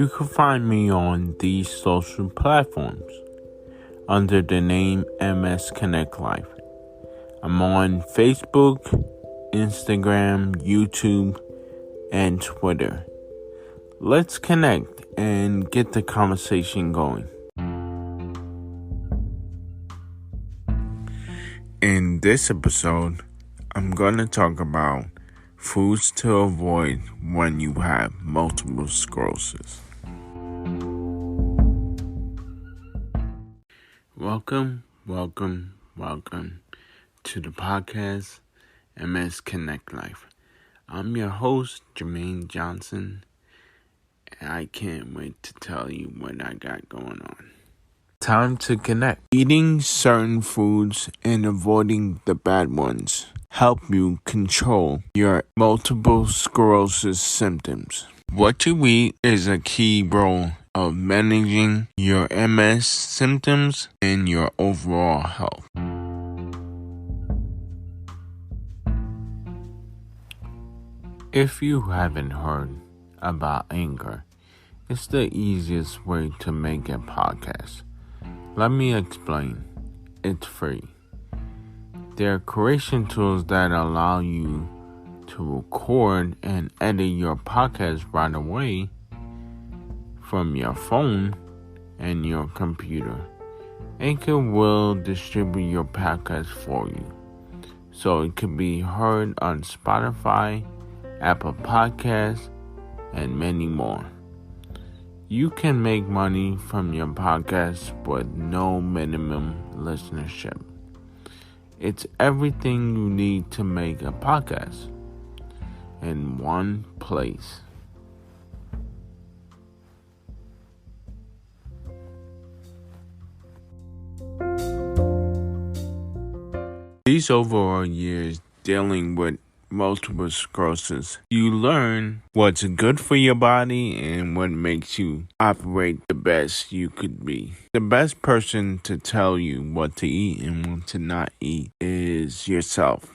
You can find me on these social platforms under the name MS Connect Life. I'm on Facebook, Instagram, YouTube, and Twitter. Let's connect and get the conversation going. In this episode, I'm going to talk about foods to avoid when you have multiple sclerosis. Welcome to the podcast MS Connect Life. I'm your host, Jamaine Johnson, and I can't wait to tell you what I got going on. Time to connect. Eating certain foods and avoiding the bad ones help you control your multiple sclerosis symptoms. What you eat is a key role of managing your MS symptoms and your overall health. If you haven't heard about Anchor, it's the easiest way to make a podcast. Let me explain. It's free. There are creation tools that allow you to record and edit your podcast right away from your phone and your computer. Anchor will distribute your podcast for you, so it can be heard on Spotify, Apple Podcasts, and many more. You can make money from your podcast with no minimum listenership. It's everything you need to make a podcast in one place. These overall years dealing with multiple sclerosis, you learn what's good for your body and what makes you operate the best you could be. The best person to tell you what to eat and what to not eat is yourself.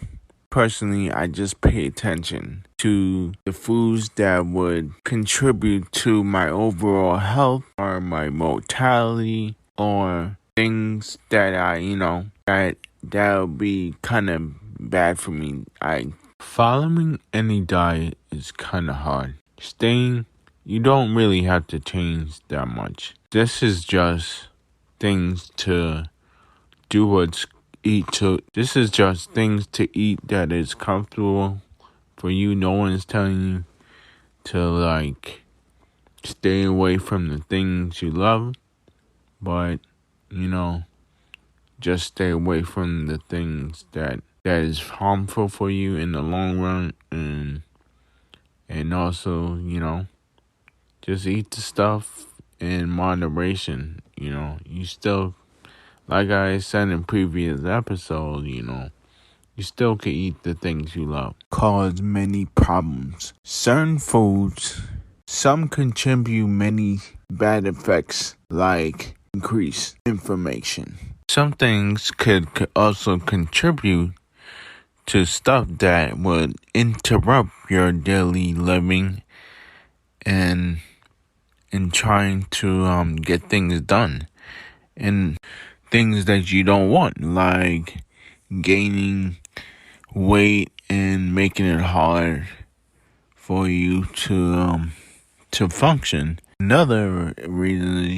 Personally, I just pay attention to the foods that would contribute to my overall health or my mortality or things that that'll be kind of bad for me. Following any diet is kind of hard. You don't really have to change that much. This is just things to do This is just things to eat that is comfortable for you. No one's telling you to stay away from the things you love, but just stay away from the things that is harmful for you in the long run, and also, just eat the stuff in moderation. You still, like I said in previous episodes, you still can eat the things you love. Cause many problems. Certain foods, some contribute many bad effects like increased inflammation. Some things could also contribute to stuff that would interrupt your daily living and in trying to get things done, and things that you don't want, like gaining weight and making it hard for you to function. Another reason is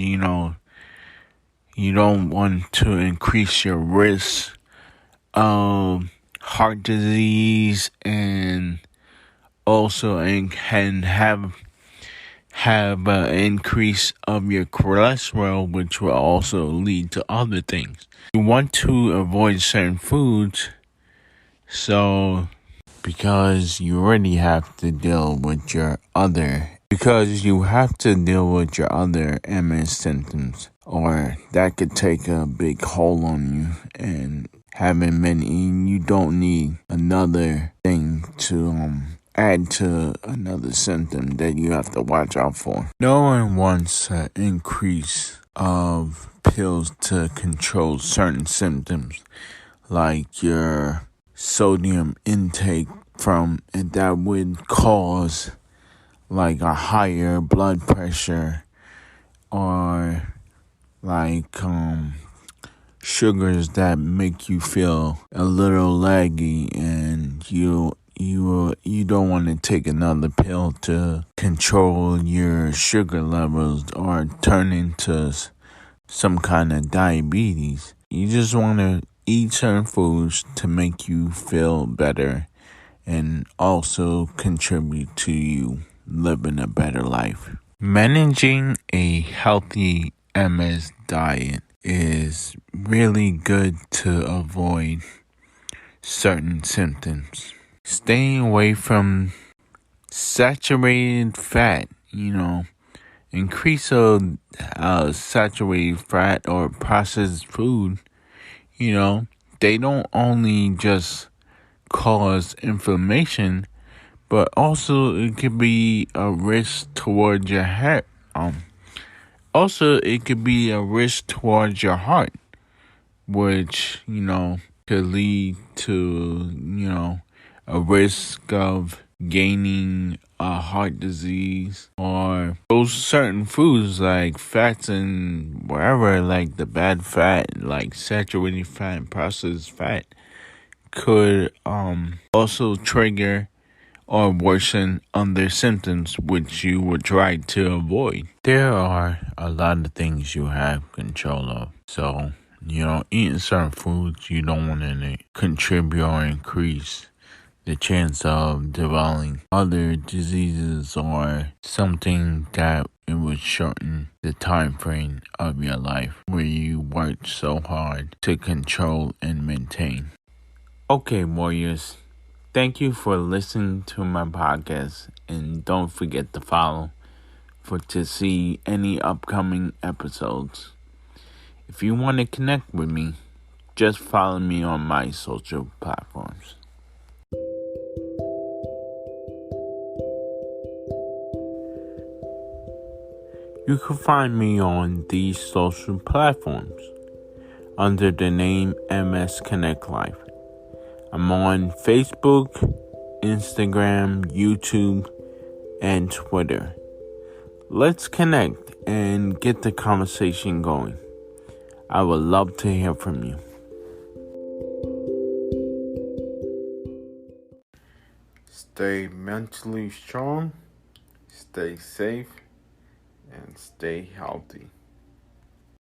you don't want to increase your risk of heart disease, and also can have an increase of your cholesterol, which will also lead to other things. You want to avoid certain foods, because you already have to deal with your other MS symptoms, or that could take a big hold on you, and you don't need another thing to add to another symptom that you have to watch out for. No one wants an increase of pills to control certain symptoms, like your sodium intake that would cause like a higher blood pressure or like sugars that make you feel a little laggy, and you don't want to take another pill to control your sugar levels or turn into some kind of diabetes. You just want to eat certain foods to make you feel better and also contribute to you living a better life. Managing a healthy MS diet is really good to avoid certain symptoms. Staying away from saturated fat, increase of saturated fat or processed food, they don't only just cause inflammation, but also it could be a risk towards your heart. Also, it could be a risk towards your heart, which, could lead to, a risk of gaining a heart disease, or those certain foods like fats and wherever, like the bad fat, like saturated fat and processed fat, could also trigger or worsen other symptoms which you would try to avoid. There are a lot of things you have control of. So, eating certain foods you don't want to contribute or increase the chance of developing other diseases or something that it would shorten the time frame of your life where you worked so hard to control and maintain. Okay, warriors. Thank you for listening to my podcast, and don't forget to follow to see any upcoming episodes. If you want to connect with me, just follow me on my social platforms. You can find me on these social platforms under the name MS Connect Life. I'm on Facebook, Instagram, YouTube, and Twitter. Let's connect and get the conversation going. I would love to hear from you. Stay mentally strong, stay safe, and stay healthy.